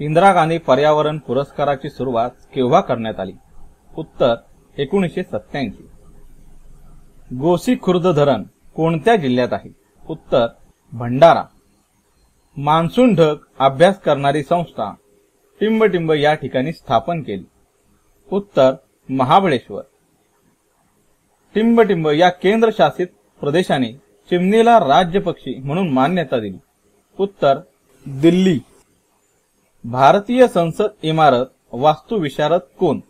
इंदिरा गांधी पर्यावरण पुरस्काराची सुरुवात केव्हा करण्यात आली? उत्तर 1987. गोसीखुर्द धरण कोणत्या जिल्ह्यात आहे? उत्तर भंडारा. मान्सून ढग अभ्यास करणारी संस्था टिंबटिंब या ठिकाणी स्थापन केली. उत्तर महाबळेश्वर. टिंबटिंब या केंद्रशासित प्रदेशाने चिमणीला राज्य पक्षी म्हणून मान्यता दिली. उत्तर दिल्ली. भारतीय संसद इमारत वास्तुविशारद कोण?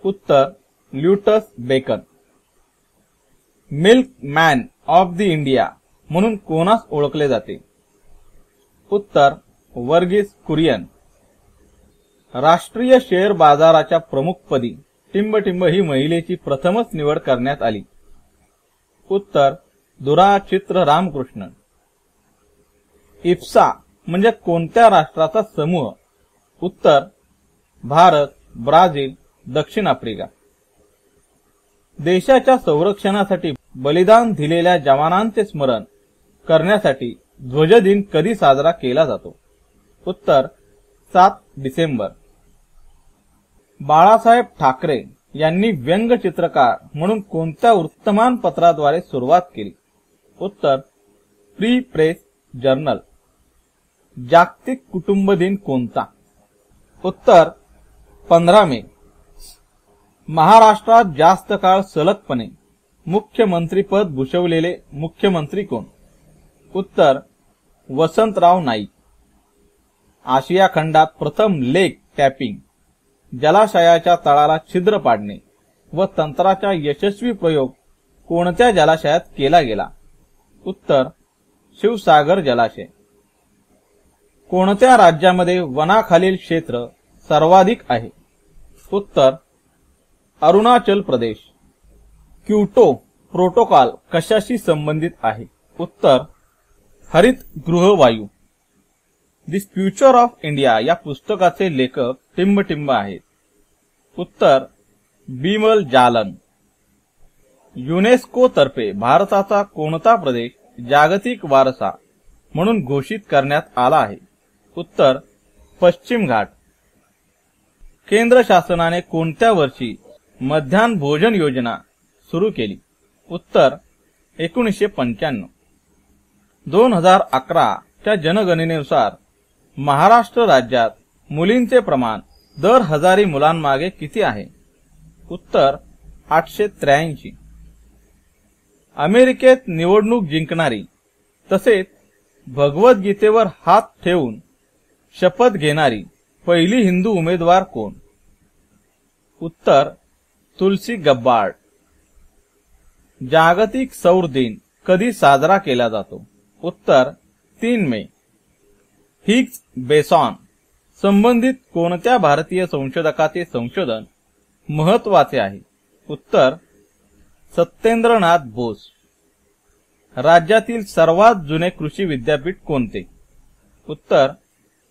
उत्तर ल्युटस बेकन. Milk man of the India म्हणून कोणास ओळखले जाते? उत्तर वर्गीस कुरियन. राष्ट्रीय शेअर बाजाराच्या प्रमुखपदी टिंबटिंब ही महिलेची प्रथमच निवड करण्यात आली. उत्तर दुराचित्र रामकृष्णन. इफ्सा म्हणजे कोणत्या राष्ट्राचा समूह? उत्तर भारत, ब्राझील, दक्षिण आफ्रिका. देशाच्या संरक्षणासाठी बलिदान दिलेल्या जवानांचे स्मरण करण्यासाठी ध्वजदिन कधी साजरा केला जातो? उत्तर 7 डिसेंबर. बाळासाहेब ठाकरे यांनी व्यंगचित्रकार म्हणून कोणत्या वृत्तमानपत्राद्वारे सुरुवात केली? उत्तर फ्री प्रेस जर्नल. जागतिक कुटुंब दिन कोणता? उत्तर 15 मे. महाराष्ट्रात जास्त काळ सलगपणे मुख्यमंत्रीपद भूषवलेले मुख्यमंत्री कोण? उत्तर वसंतराव नाईक. आशिया खंडात प्रथम लेक टॅपिंग, जलाशयाच्या तळाला छिद्र पाडणे व तंत्राचा यशस्वी प्रयोग कोणत्या जलाशयात केला गेला? उत्तर शिवसागर जलाशय. कोणत्या राज्यामध्ये वनाखालील क्षेत्र सर्वाधिक आहे? उत्तर अरुणाचल प्रदेश. क्योटो प्रोटोकॉल कशाशी संबंधित आहे? उत्तर हरित गृहवायू. द फ्युचर ऑफ इंडिया या पुस्तकाचे लेखक टिंबटिंब आहेत. उत्तर बिमल जालन. युनेस्को तर्फे भारताचा कोणता प्रदेश जागतिक वारसा म्हणून घोषित करण्यात आला आहे? उत्तर पश्चिम घाट. केंद्र शासनाने कोणत्या वर्षी मध्यान्ह भोजन योजना सुरू केली? उत्तर 1995. 2011 च्या जनगणनेनुसार महाराष्ट्र राज्यात मुलींचे प्रमाण दर 1000 मुलांमागे किती आहे? उत्तर 883. अमेरिकेत निवडणूक जिंकणारी तसेच भगवद्गीतेवर हात ठेवून शपथ घेणारी पहिली हिंदू उमेदवार कोण? उत्तर तुलसी गब्बार्ड. जागतिक सौर दिन कधी साजरा केला जातो? उत्तर 3 मे. हिग्स बोसॉन संबंधित कोणत्या भारतीय संशोधकाचे संशोधन महत्वाचे आहे? उत्तर सत्येंद्रनाथ बोस. राज्यातील सर्वात जुने कृषी विद्यापीठ कोणते? उत्तर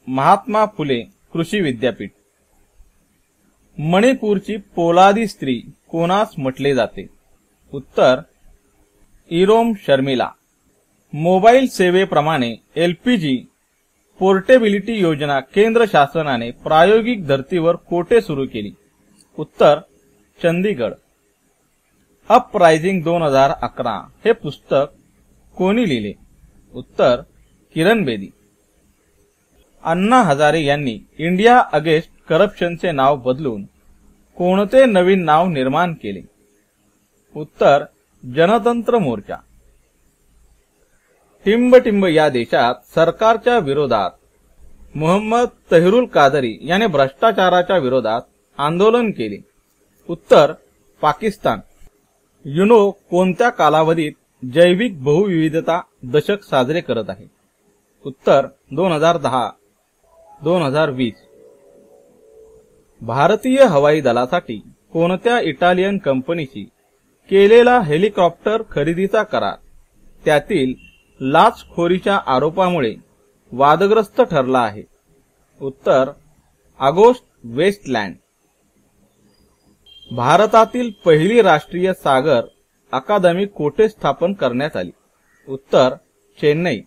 महात्मा फुले कृषी विद्यापीठ. मणिपूरची पोलादी स्त्री कोणास म्हटले जाते? उत्तर इरोम शर्मिला. मोबाईल सेवेप्रमाणे एलपीजी पोर्टेबिलिटी योजना केंद्र शासनाने प्रायोगिक धर्तीवर कोठे सुरू केली? उत्तर चंदीगड. अपरायझिंग 2011 हे पुस्तक कोणी लिहिले? उत्तर किरण बेदी. अण्णा हजारे यांनी इंडिया अगेन्स्ट करप्शनचे नाव बदलून कोणते नवीन नाव निर्माण केले? उत्तर जनतंत्र मोर्चा. टिंबटिंब या देशात सरकारच्या विरोधात मोहम्मद तहिरुल कादरी याने भ्रष्टाचाराच्या विरोधात आंदोलन केले? उत्तर पाकिस्तान. युनो कोणत्या कालावधीत जैविक बहुविविधता दशक साजरे करत आहे? उत्तर 2010-2020. भारतीय हवाई दलासाठी कोणत्या इटालियन कंपनीशी केलेला हेलिकॉप्टर खरेदीचा करार त्यातील लाचखोरीच्या आरोपामुळे वादग्रस्त ठरला आहे? उत्तर ऑगस्ट वेस्टलँड. भारतातील पहिली राष्ट्रीय सागर अकादमी कोठे स्थापन करण्यात आली? उत्तर चेन्नई.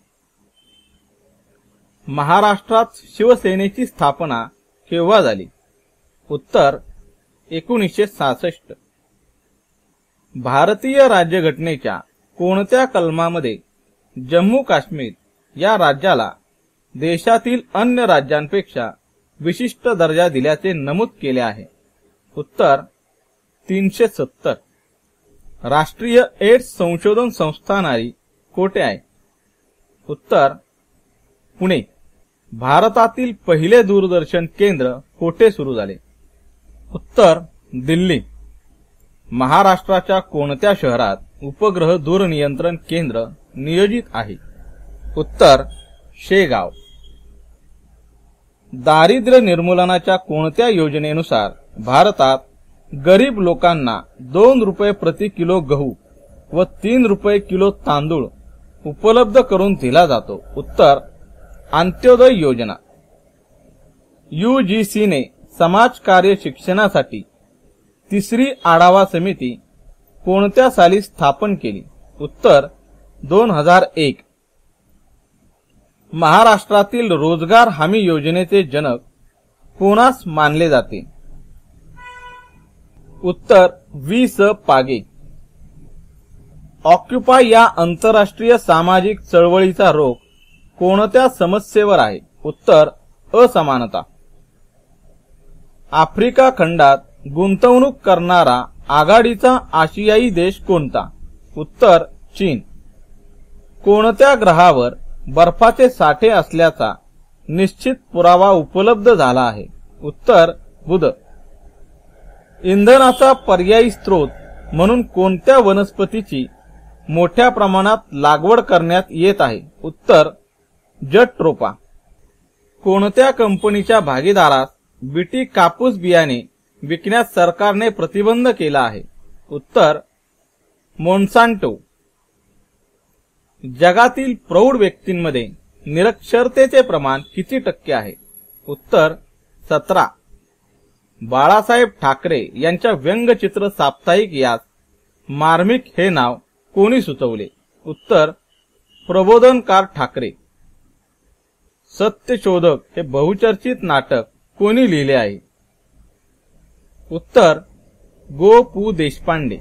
महाराष्ट्रात शिवसेनेची स्थापना केव्हा झाली? उत्तर 1966. भारतीय राज्यघटनेच्या कोणत्या कलमामध्ये जम्मू काश्मीर या राज्याला देशातील अन्य राज्यांपेक्षा विशिष्ट दर्जा दिल्याचे नमूद केले आहे? उत्तर 370. राष्ट्रीय एड्स संशोधन संस्थानारी कोठे आहे? उत्तर पुणे. भारतातील पहिले दूरदर्शन केंद्र कोठे सुरू झाले? उत्तर दिल्ली. महाराष्ट्राच्या कोणत्या शहरात उपग्रह दूरनियंत्रण केंद्र नियोजित आहे? उत्तर शेगाव. दारिद्र्य निर्मूलनाच्या कोणत्या योजनेनुसार भारतात गरीब लोकांना 2 रुपये प्रति किलो गहू व 3 रुपये किलो तांदूळ उपलब्ध करून दिला जातो? उत्तर अंत्योदय योजना. UGCने समाज कार्य शिक्षणासाठी तिसरी आढावा समिती कोणत्या साली स्थापन केली? उत्तर 2001. महाराष्ट्रातील रोजगार हमी योजनेचे जनक कोणास मानले जाते? उत्तर V.S. पागे. ऑक्युपाय या आंतरराष्ट्रीय सामाजिक चळवळीचा रोख कोणत्या समस्येवर आहे? उत्तर असमानता. आफ्रिका खंडात गुंतवणूक करणारा आघाडीचा आशियाई देश कोणता? उत्तर चीन. कोणत्या ग्रहावर बर्फाचे साठे असल्याचा निश्चित पुरावा उपलब्ध झाला आहे? उत्तर बुध. इंधनाचा पर्यायी स्रोत म्हणून कोणत्या वनस्पतीची मोठ्या प्रमाणात लागवड करण्यात येत आहे? उत्तर जटरोपा. कोणत्या कंपनीच्या भागीदारास बीटी कापूस बियाणे विकण्यास सरकारने प्रतिबंध केला आहे? उत्तर मोन्सांटो. जगातील प्रौढ व्यक्तींमध्ये निरक्षरतेचे प्रमाण किती टक्के आहे? उत्तर 17. बाळासाहेब ठाकरे यांच्या व्यंगचित्र साप्ताहिक यास मार्मिक हे नाव कोणी सुचवले? उत्तर प्रबोधनकार ठाकरे. सत्यशोधक हे बहुचर्चित नाटक कोणी लिहिले आहे? उत्तर गो पु देशपांडे.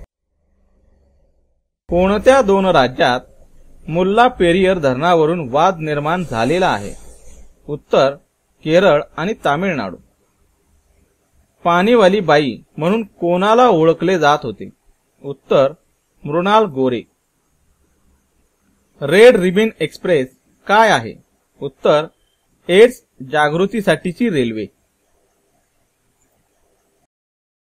कोणत्या 2 राज्यात मुल्ला पेरियर धरणावरून वाद निर्माण झालेला आहे? उत्तर केरळ आणि तामिळनाडू. पाणीवाली बाई म्हणून कोणाला ओळखले जात होते? उत्तर Mrinal Gore. Red ribbon express काय आहे? उत्तर एड्स जागृतीसाठीची रेल्वे.